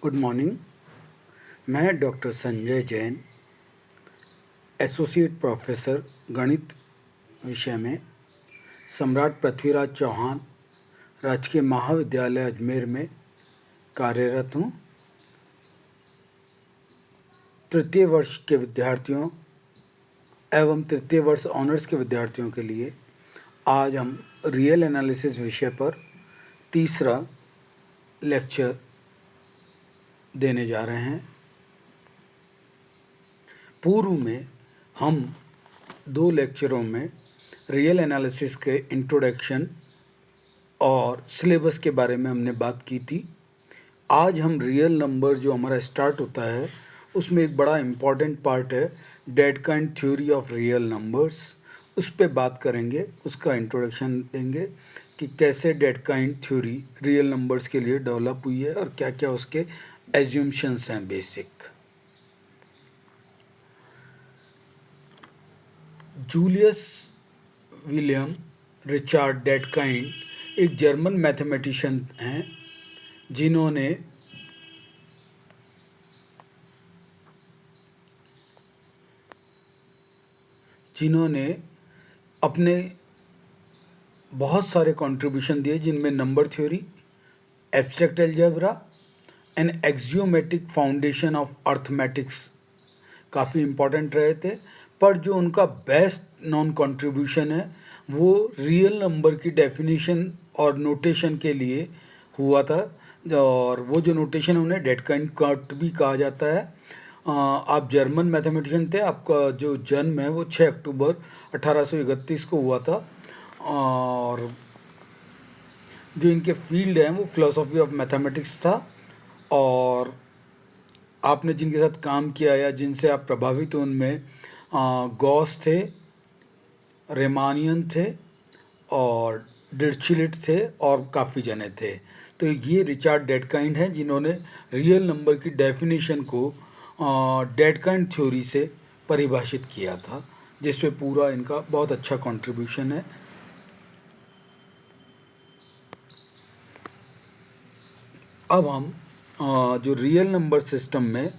Good morning. मैं doctor Sanjay Jain, associate professor गणित विषय में सम्राट पृथ्वीराज चौहान राजकीय महाविद्यालय अजमेर में कार्यरत हूँ। तृतीय वर्ष के विद्यार्थियों एवं तृतीय वर्ष ऑनर्स के विद्यार्थियों के लिए आज हम रियल एनालिसिस विषय पर तीसरा लेक्चर देने जा रहे हैं। पूर्व में हम 2 लेक्चरों में रियल एनालिसिस के इंट्रोडक्शन और सिलेबस के बारे में हमने बात की थी। आज हम रियल नंबर जो हमारा स्टार्ट होता है उसमें एक बड़ा इम्पॉर्टेंट पार्ट है डेडकाइंड थ्योरी ऑफ रियल नंबर्स, उस पर बात करेंगे, उसका इंट्रोडक्शन देंगे कि कैसे डेडकाइंड थ्योरी रियल नंबर्स के लिए डेवलप हुई है और क्या क्या उसके एज्यूम्शंस हैं बेसिक। जूलियस विलियम रिचार्ड डेडकाइंड एक जर्मन मैथमेटिशियन हैं जिन्होंने अपने बहुत सारे कंट्रीब्यूशन दिए, जिनमें number theory, abstract algebra and axiomatic foundation of arithmetics काफ़ी इम्पॉर्टेंट रहे थे। पर जो उनका बेस्ट नॉन कंट्रीब्यूशन है वो रियल नंबर की डेफिनेशन और नोटेशन के लिए हुआ था, और वो जो नोटेशन उन्हें डेडकाइंड कट भी कहा जाता है। आप जर्मन मैथमेटिशियन थे, आपका जो जन्म है वो 6 अक्टूबर 1831 को हुआ था, और जो इनके फील्ड हैं वो फिलोसॉफी ऑफ मैथमेटिक्स था। और आपने जिनके साथ काम किया या जिनसे आप प्रभावित हो उनमें गॉस थे, रेमानियन थे और डिरिचलेट थे और काफ़ी जने थे। तो ये रिचार्ड डेडकाइंड हैं जिन्होंने रियल नंबर की डेफिनेशन को डेडकाइंड थ्योरी से परिभाषित किया था, जिसपे पूरा इनका बहुत अच्छा कंट्रीब्यूशन है। अब हम जो रियल नंबर सिस्टम में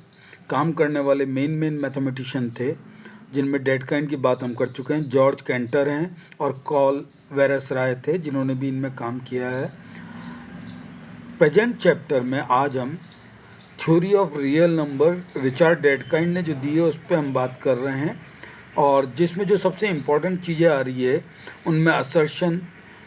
काम करने वाले मेन मैथमेटिशियन थे जिनमें डेडकाइंड की बात हम कर चुके हैं, जॉर्ज कैंटर हैं और कॉल वेरस राय थे जिन्होंने भी इनमें काम किया है। प्रेजेंट चैप्टर में आज हम theory of real number Richard Dedekind ने जो दी है उस पर हम बात कर रहे हैं, और जिसमें जो सबसे इम्पोर्टेंट चीज़ें आ रही है उनमें असर्शन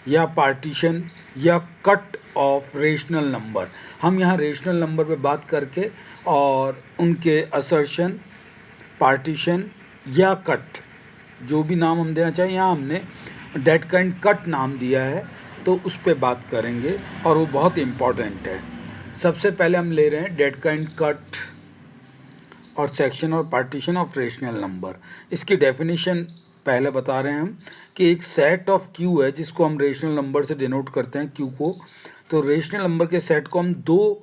या पार्टीशन या कट ऑफ रेशनल नंबर। हम यहाँ रेशनल नंबर पे बात करके और उनके असर्शन, पार्टीशन या कट, जो भी नाम हम देना चाहिए, यहाँ हमने डेडकाइंड कट नाम दिया है, तो उस पर बात करेंगे और वो बहुत इम्पॉर्टेंट है। सबसे पहले हम ले रहे हैं डेडकाइंड कट और सेक्शन और पार्टीशन ऑफ रेशनल नंबर। इसकी डेफिनेशन पहले बता रहे हैं हम कि एक सेट ऑफ क्यू है जिसको हम रेशनल नंबर से डिनोट करते हैं क्यू को। तो रेशनल नंबर के सेट को हम 2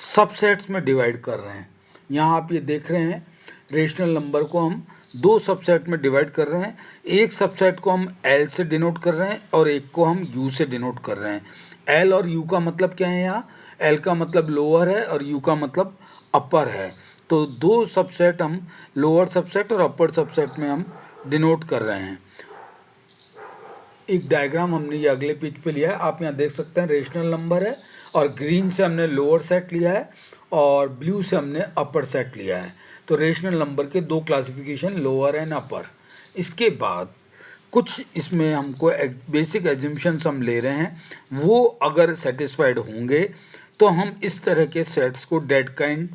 सबसेट्स में डिवाइड कर रहे हैं। यहाँ आप ये देख रहे हैं रेशनल नंबर को हम 2 सबसेट में डिवाइड कर रहे हैं। एक सबसेट को हम एल से डिनोट कर रहे हैं और एक को हम यू से डिनोट कर रहे हैं। एल और यू का मतलब क्या है? यहाँ एल का मतलब लोअर है और यू का मतलब अपर है। तो 2 सबसेट हम लोअर सबसेट और अपर सबसेट में हम डिनोट कर रहे हैं। एक डायग्राम हमने ये अगले पेज पे लिया है, आप यहाँ देख सकते हैं रेशनल नंबर है और ग्रीन से हमने लोअर सेट लिया है और ब्लू से हमने अपर सेट लिया है। तो रेशनल नंबर के 2 क्लासिफिकेशन, लोअर एंड अपर। इसके बाद कुछ इसमें हमको बेसिक एज्यूम्शंस हम ले रहे हैं, वो अगर सेटिस्फाइड होंगे तो हम इस तरह के सेट्स को डेडकाइंड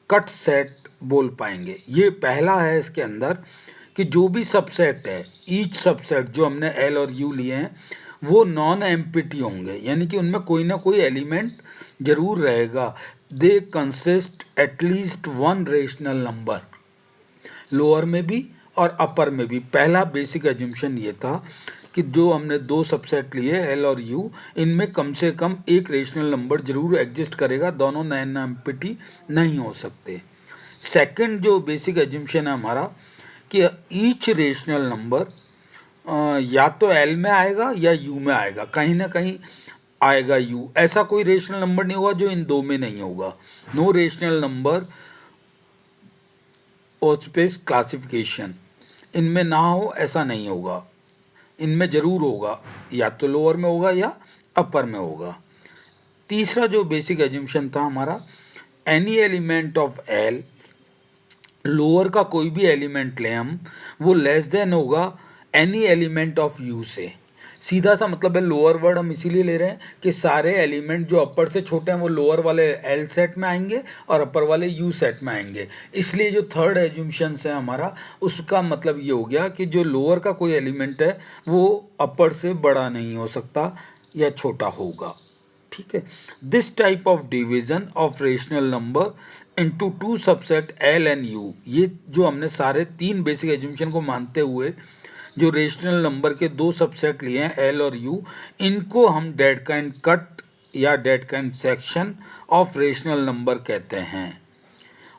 कट सेट बोल पाएंगे। ये पहला है इसके अंदर कि जो भी सबसेट है, ईच सबसेट जो हमने एल और यू लिए हैं वो नॉन एम्प्टी होंगे, यानी कि उनमें कोई ना कोई एलिमेंट जरूर रहेगा। They consist at least 1 rational number, lower में भी और अपर में भी। पहला बेसिक एज्यूम्शन ये था कि जो हमने 2 सबसेट लिए एल और यू, इनमें कम से कम एक रेशनल नंबर जरूर एग्जिस्ट करेगा, दोनों नॉन एम्प्टी नहीं हो सकते। सेकंड जो बेसिक एज्यूम्शन है हमारा कि ईच रेशनल नंबर या तो एल में आएगा या यू में आएगा, कहीं ना कहीं आएगा यू। ऐसा कोई रेशनल नंबर नहीं होगा जो इन दो में नहीं होगा। नो रेशनल नंबर और स्पेस क्लासिफिकेशन इनमें ना हो ऐसा नहीं होगा, इनमें जरूर होगा, या तो लोअर में होगा या अपर में होगा। तीसरा जो बेसिक एज्यूमशन था हमारा, any element of L, lower का कोई भी एलिमेंट लें हम, वो लेस देन होगा एनी एलिमेंट ऑफ यू से। सीधा सा मतलब है, लोअर वर्ड हम इसीलिए ले रहे हैं कि सारे एलिमेंट जो अपर से छोटे हैं वो लोअर वाले एल सेट में आएंगे और अपर वाले यू सेट में आएंगे। इसलिए जो थर्ड एज्यूमशन है हमारा, उसका मतलब ये हो गया कि जो लोअर का कोई एलिमेंट है वो अपर से बड़ा नहीं हो सकता या छोटा होगा। ठीक है। This type of division of rational number into two subset L and you, ये जो हमने सारे तीन बेसिक एज्यूमशन को मानते हुए जो रेशनल नंबर के दो सबसेट लिए हैं एल और यू, इनको हम डेड काइंड कट या dead kind section of rational number कहते हैं।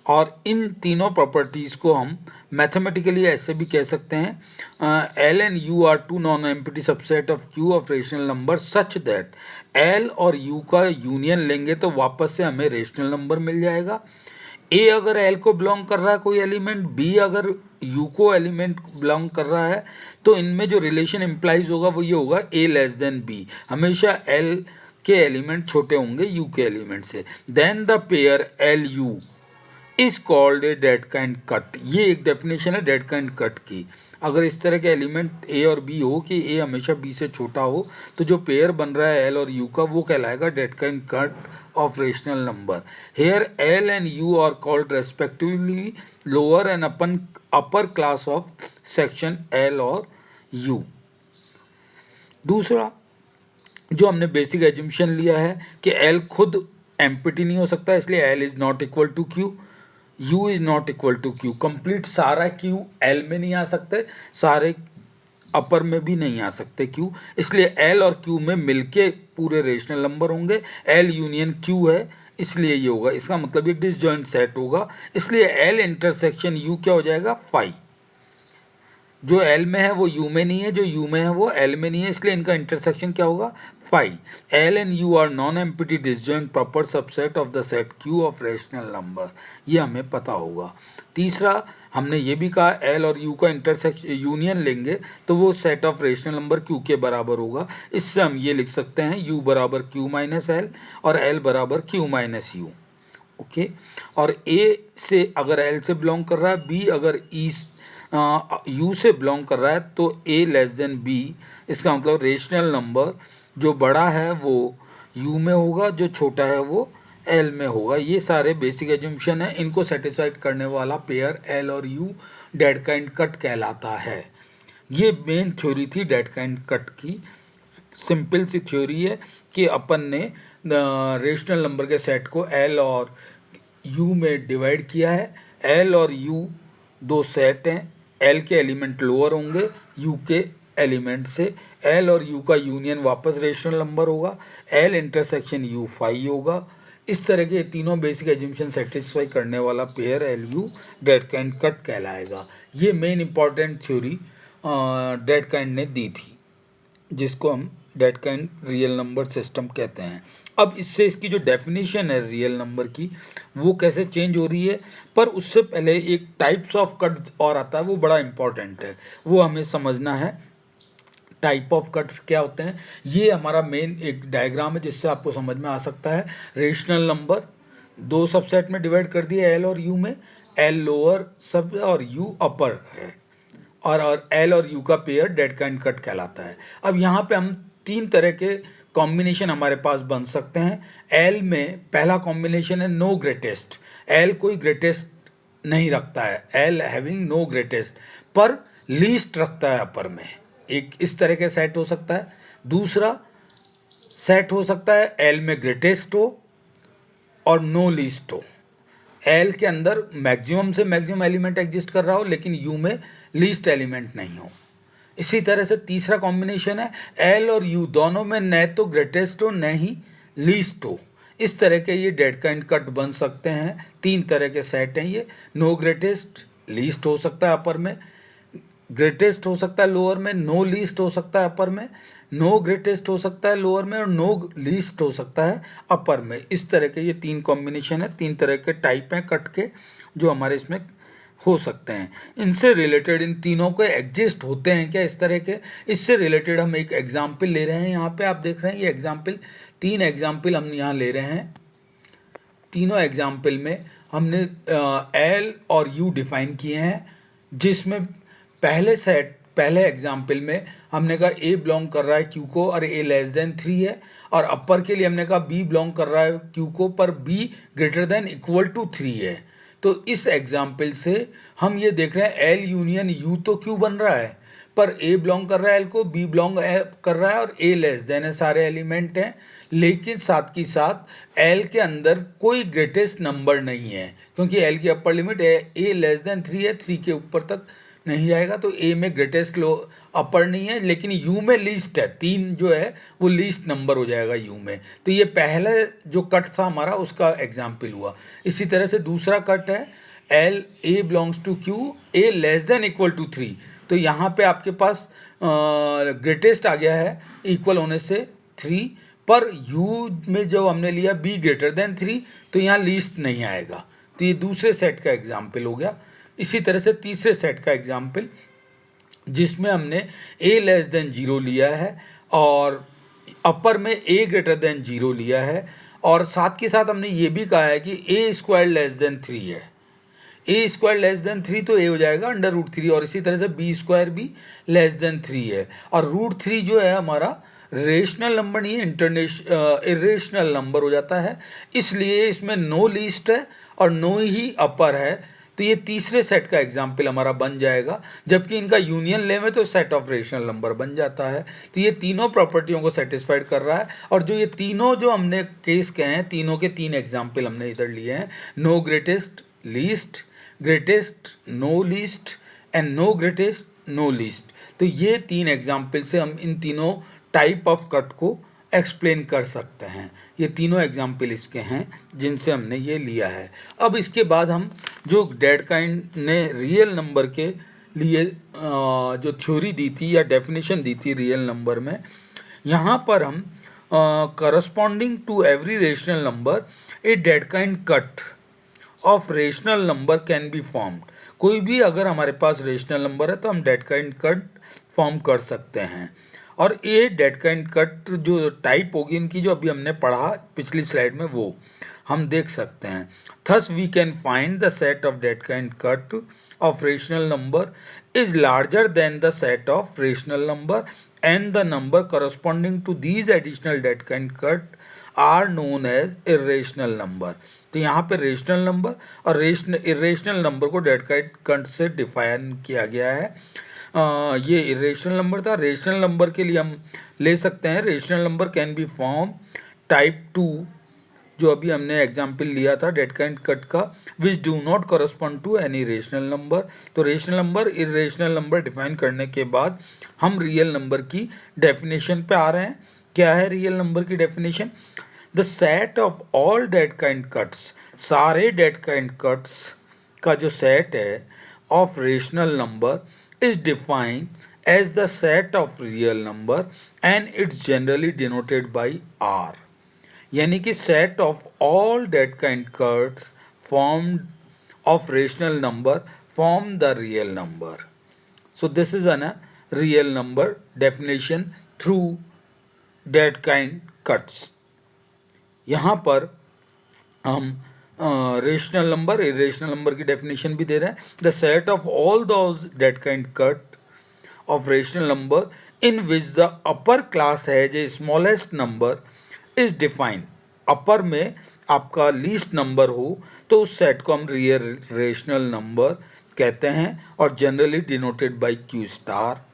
और इन तीनों प्रॉपर्टीज़ को हम मैथमेटिकली ऐसे भी कह सकते हैं, L and U are two non empty subset of Q of rational number such that L और यू का यूनियन लेंगे तो वापस से हमें रेशनल नंबर मिल जाएगा। ए अगर एल को बिलोंग कर रहा है कोई एलिमेंट, बी अगर यू को एलिमेंट बिलोंग कर रहा है, तो इनमें जो रिलेशन इम्प्लाइज होगा वो ये होगा ए लेस देन बी। हमेशा एल के एलिमेंट छोटे होंगे यू के एलिमेंट से। Then the pair L U is called a Dedekind cut. ये एक डेफिनेशन है डेड काइंड कट की। अगर इस तरह के एलिमेंट ए और बी हो कि ए हमेशा बी से छोटा हो, तो जो पेयर बन रहा है एल और यू का वो कहलाएगा Dedekind cut of rational number. Here L and U are called respectively lower and upper class of section L और यू। दूसरा जो हमने बेसिक एज्यूमशन लिया है कि एल खुद एम्प्टी नहीं हो सकता, इसलिए L is not equal to Q, U is not equal to Q. Complete सारा क्यू एल में नहीं आ सकते, सारे अपर में भी नहीं आ सकते क्यू, इसलिए एल और क्यू में मिलके पूरे रेशनल नंबर होंगे। एल यूनियन क्यू है इसलिए ये होगा, इसका मतलब ये डिसजॉइंट सेट होगा, इसलिए एल इंटरसेक्शन यू क्या हो जाएगा, फाई। जो एल में है वो यू में नहीं है, जो यू में है वो एल में नहीं है, इसलिए इनका इंटरसेक्शन क्या होगा, phi. L and U are non empty disjoint proper subset of the set Q of rational number, ये हमें पता होगा। तीसरा हमने ये भी कहा एल और यू का इंटरसेक्शन यूनियन लेंगे तो वो set of rational number Q के बराबर होगा। इससे हम ये लिख सकते हैं यू बराबर क्यू माइनस एल और एल बराबर क्यू माइनस यू। ओके। और ए से अगर एल से बिलोंग कर रहा है, बी अगर ई यू से बिलोंग कर रहा है, तो ए लेस देन बी, इसका मतलब रेशनल नंबर जो बड़ा है वो यू में होगा, जो छोटा है वो एल में होगा। ये सारे बेसिक एज्यूमशन है, इनको सेटिस्फाइड करने वाला पेयर एल और यू डेड काइंड कट कहलाता है। ये मेन थ्योरी थी डेड काइंड कट की। सिंपल सी थ्योरी है कि अपन ने रेशनल नंबर के सेट को एल और यू में डिवाइड किया है। एल और यू दो सेट हैं, एल के एलिमेंट लोअर होंगे यू के एलिमेंट से, एल और यू का यूनियन वापस रेशनल नंबर होगा, एल इंटरसेक्शन यू फाई होगा। इस तरह के तीनों बेसिक एज्यूमशन सेटिस्फाई करने वाला pair L you dead kind cut कहलाएगा। ये main important theory dead kind ने दी थी, जिसको हम dead kind real number system कहते हैं। अब इससे इसकी जो डेफिनेशन है रियल नंबर की वो कैसे चेंज हो रही है, पर उससे पहले एक टाइप्स ऑफ कट और आता है, वो बड़ा इंपॉर्टेंट है, वो हमें समझना है। टाइप ऑफ कट्स क्या होते हैं, ये हमारा मेन एक डायग्राम है जिससे आपको समझ में आ सकता है। रेशनल नंबर दो सबसेट में डिवाइड कर दिया एल और यू में, एल लोअर सब और यू अपर है, और एल और यू का पेयर डेड काइंड कट कहलाता है। अब यहाँ पे हम तीन तरह के कॉम्बिनेशन हमारे पास बन सकते हैं। एल में पहला कॉम्बिनेशन है नो ग्रेटेस्ट, एल कोई ग्रेटेस्ट नहीं रखता है, एल हैविंग नो ग्रेटेस्ट, पर लीस्ट रखता है अपर में, एक इस तरह के सेट हो सकता है। दूसरा सेट हो सकता है एल में ग्रेटेस्ट हो और नो लीस्ट हो, एल के अंदर मैक्सिमम से मैक्सिमम एलिमेंट एग्जिस्ट कर रहा हो लेकिन यू में लीस्ट एलिमेंट नहीं हो। इसी तरह से तीसरा कॉम्बिनेशन है एल और यू दोनों में न तो ग्रेटेस्ट हो न ही लीस्ट हो। इस तरह के ये डेड काइंड कट बन सकते हैं। तीन तरह के सेट हैं ये, नो ग्रेटेस्ट, लीस्ट हो सकता है अपर में, ग्रेटेस्ट हो सकता है लोअर में, नो लीस्ट हो सकता है अपर में, नो ग्रेटेस्ट हो सकता है लोअर में और नो लीस्ट हो सकता है अपर में। इस तरह के ये 3 कॉम्बिनेशन है, 3 तरह के टाइप हैं कट के जो हमारे इसमें हो सकते हैं। इनसे रिलेटेड इन तीनों के एग्जिस्ट होते हैं क्या इस तरह के, इससे रिलेटेड हम एक एग्जाम्पल ले रहे हैं। यहाँ पे आप देख रहे हैं ये एग्जाम्पल, 3 एग्जाम्पल हम यहाँ ले रहे हैं। तीनों एग्जाम्पल में हमने एल और यू डिफाइन किए हैं, जिसमें पहले एग्जाम्पल में हमने कहा ए बिलोंग कर रहा है क्यू को और ए लेस देन 3 है, और अपर के लिए हमने कहा बी बिलोंग कर रहा है क्यू को पर B greater than equal to 3 है। तो इस एग्जाम्पल से हम ये देख रहे हैं एल यूनियन यू तो क्यू बन रहा है, पर ए बिलोंग कर रहा है एल को, बी बिलोंग कर रहा है और ए लेस देन है, सारे एलिमेंट हैं। लेकिन साथ की साथ एल के अंदर कोई ग्रेटेस्ट नंबर नहीं है, क्योंकि एल की अपर लिमिट है ए लेस देन 3 है, 3 के ऊपर तक नहीं जाएगा, तो ए में ग्रेटेस्ट लो अपर नहीं है, लेकिन यू में लीस्ट है, 3 जो है वो लीस्ट नंबर हो जाएगा यू में। तो ये पहले जो कट था हमारा उसका एग्जाम्पल हुआ। इसी तरह से दूसरा कट है L A belongs to Q A less than equal to 3। तो यहाँ पे आपके पास ग्रेटेस्ट आ गया है इक्वल होने से 3, पर यू में जो हमने लिया बी ग्रेटर देन 3, तो यहाँ लीस्ट नहीं आएगा। तो ये दूसरे सेट का एग्जाम्पल हो गया। इसी तरह से तीसरे सेट का एग्जाम्पल जिसमें हमने a लेस देन 0 लिया है और अपर में a ग्रेटर देन 0 लिया है, और साथ के साथ हमने ये भी कहा है कि a स्क्वायर लेस देन 3 है। a स्क्वायर लेस देन 3 तो a हो जाएगा अंडर रूट 3, और इसी तरह से b स्क्वायर भी लेस देन 3 है। और रूट 3 जो है हमारा रेशनल नंबर नहीं है, इरेशनल नंबर हो जाता है, इसलिए इसमें नो लीस्ट है और नो ही अपर है। तो ये तीसरे सेट का एग्जाम्पल हमारा बन जाएगा, जबकि इनका यूनियन लें तो सेट ऑफ रेशनल नंबर बन जाता है। तो ये तीनों प्रॉपर्टियों को सेटिस्फाइड कर रहा है। और जो ये तीनों जो हमने केस कहे हैं, तीनों के 3 एग्जाम्पल हमने इधर लिए हैं, no greatest least, greatest no least and no greatest no least. तो ये 3 एग्जाम्पल से हम इन तीनों टाइप ऑफ कट को एक्सप्लेन कर सकते हैं। ये तीनों एग्जाम्पल इसके हैं जिनसे हमने ये लिया है। अब इसके बाद हम जो डेडकाइंड ने रियल नंबर के लिए जो थ्योरी दी थी या डेफिनेशन दी थी रियल नंबर में, यहाँ पर हम corresponding to every rational number a Dedekind cut of rational number can be formed. कोई भी अगर हमारे पास रेशनल नंबर है तो हम डेडकाइंड कट फॉर्म कर सकते हैं। और ये डेडकाइंड कट जो टाइप होगी इनकी, जो अभी हमने पढ़ा पिछली स्लाइड में, वो हम देख सकते हैं। Thus we can find the set of Dedekind cut of rational number is larger than the set of rational number and the number corresponding to these additional Dedekind cut are known as irrational number. तो यहाँ पे rational number और irrational number को Dedekind cut से define किया गया है। ये इरेशनल नंबर था। रेशनल नंबर के लिए हम ले सकते हैं rational number can B form type 2, जो अभी हमने एग्जाम्पल लिया था डेडकाइंड कट का, which do not correspond to any rational number. तो rational number irrational number define करने के बाद हम रियल नंबर की डेफिनेशन पे आ रहे हैं। क्या है रियल नंबर की definition? The set of all Dedekind cuts, सारे डेडकाइंड कट्स का जो सेट है of rational number is defined as the set of real number and it's generally denoted by R। यानी कि set of all that kind cuts formed of rational number form the real number। So this is a real number definition through that kind cuts। यहाँ पर हम rational number irrational number की definition भी दे रहे हैं। The set of all those Dedekind cut of rational number in which the upper class है जो smallest number is defined. Upper में आपका लीस्ट नंबर हो तो उस सेट को हम रियल रेशनल नंबर कहते हैं और generally denoted by Q star.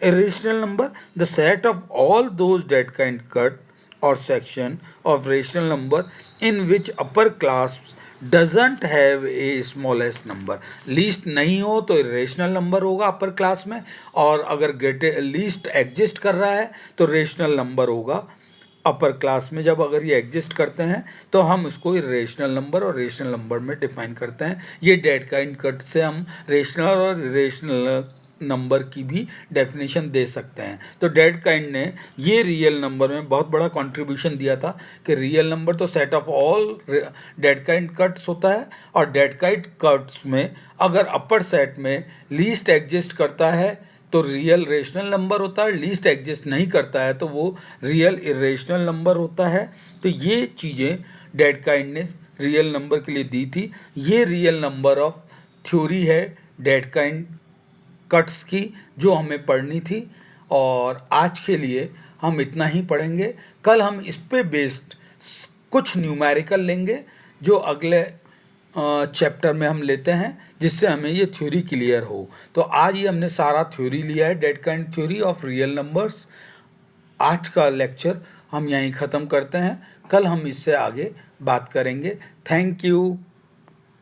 Irrational number the set of all those Dedekind cut or section of rational number in which upper class doesn't have a smallest number। Least नहीं हो तो rational number होगा upper class में, और अगर least exist कर रहा है तो रेशनल नंबर होगा अपर क्लास में। जब अगर ये एग्जिस्ट करते हैं तो हम इसको रेशनल नंबर और रेशनल नंबर में डिफाइन करते हैं। ये डेड काइंड कट से हम रेशनल और इरेशनल नंबर की भी डेफिनेशन दे सकते हैं। तो डेड काइंड ने ये रियल नंबर में बहुत बड़ा कंट्रीब्यूशन दिया था कि रियल नंबर तो set of all dead kind cuts होता है, और डेड काइंड कट्स में अगर अपर सेट में लीस्ट एग्जिस्ट करता है तो रियल रेशनल नंबर होता है, लीस्ट एग्जिस्ट नहीं करता है तो वो रियल इरेशनल नंबर होता है। तो ये चीज़ें डेड काइंड ने रियल नंबर के लिए दी थी। ये रियल नंबर ऑफ थ्योरी है डेड काइंड कट्स की जो हमें पढ़नी थी, और आज के लिए हम इतना ही पढ़ेंगे। कल हम इस पे बेस्ड कुछ न्यूमेरिकल लेंगे जो अगले चैप्टर में हम लेते हैं, जिससे हमें ये थ्योरी क्लियर हो। तो आज ही हमने सारा थ्योरी लिया है, dead kind theory of real numbers. आज का लेक्चर हम यहीं ख़त्म करते हैं, कल हम इससे आगे बात करेंगे। Thank you.